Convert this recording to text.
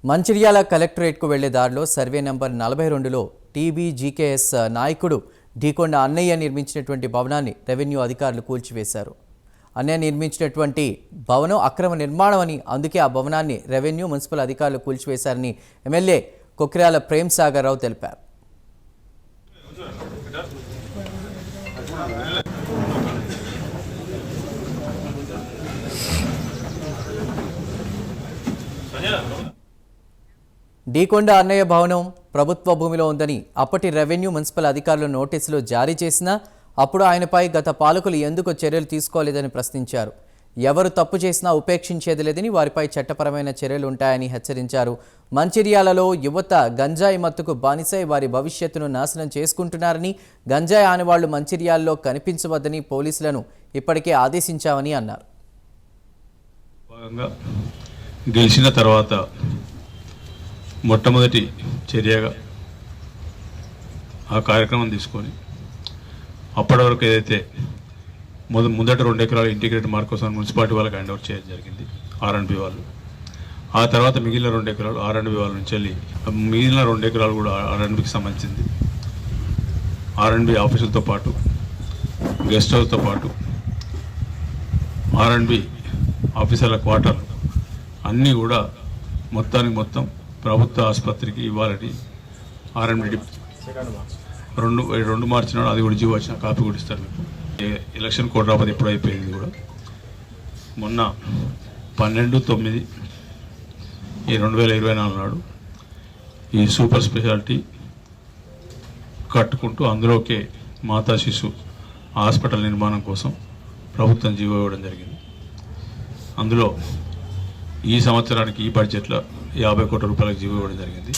మంచిర్యాల కలెక్టరేట్కు వెళ్లే దారిలో survey number 42లో TBGKS నాయకుడు ఢీకొండ అన్నయ్య నిర్మించినటువంటి భవనాన్ని రెవెన్యూ అధికారులు కూల్చివేశారు. అన్నయ్య నిర్మించినటువంటి భవనం అక్రమ నిర్మాణం అని, అందుకే ఆ భవనాన్ని రెవెన్యూ మున్సిపల్ అధికారులు కూల్చివేశారని ఎమ్మెల్యే కొక్రాల ప్రేమ్ సాగర్ రావు తెలిపారు. ఢీకొండ అన్నయ్య భవనం ప్రభుత్వ భూమిలో ఉందని అప్పటి రెవెన్యూ మున్సిపల్ అధికారులు నోటీసులు జారీ చేసినా అప్పుడు ఆయనపై గత పాలకులు ఎందుకు చర్యలు తీసుకోలేదని ప్రశ్నించారు. ఎవరు తప్పు చేసినా ఉపేక్షించేది లేదని, వారిపై చట్టపరమైన చర్యలు ఉంటాయని హెచ్చరించారు. మంచిర్యాలలో యువత గంజాయి మత్తుకు బానిసై వారి భవిష్యత్తును నాశనం చేసుకుంటున్నారని, గంజాయి ఆనవాళ్లు మంచిర్యాలలో కనిపించవద్దని పోలీసులను ఇప్పటికే ఆదేశించామని అన్నారు. గెలిచిన తర్వాత మొట్టమొదటి చర్యగా ఆ కార్యక్రమం తీసుకొని అప్పటి వరకు ఏదైతే మొదటి 2 ఎకరాలు ఇంటిగ్రేటెడ్ మార్కోసం మున్సిపాలిటీ వాళ్ళకి హ్యాండ్ ఓవర్ చేయడం జరిగింది R&B వాళ్ళు. ఆ తర్వాత మిగిలిన 2 ఎకరాలు R&B వాళ్ళ నుంచి వెళ్ళి మిగిలిన 2 ఎకరాలు కూడా R&Bకి సంబంధించింది. R&B ఆఫీసులతో పాటు గెస్ట్ హౌస్తో పాటు R&B ఆఫీసర్ల క్వార్టర్లు అన్నీ కూడా మొత్తం ప్రభుత్వ ఆసుపత్రికి ఇవ్వాలని R&B 2 మార్చి నాడు అది కూడా జీవో వచ్చిన కాపీ కూడా ఇస్తారు మీకు. ఎలక్షన్ కోడ్ రాబోదు ఎప్పుడు అయిపోయింది కూడా. మొన్న 12/9/2024 నాడు ఈ సూపర్ స్పెషాలిటీ కట్టుకుంటూ అందులోకే మాతా శిశు హాస్పిటల్ నిర్మాణం కోసం ప్రభుత్వం జీవో ఇవ్వడం జరిగింది. అందులో ఈ సంవత్సరానికి ఈ బడ్జెట్లో 50 కోట్ల రూపాయలకు జీవో ఇవ్వడం జరిగింది.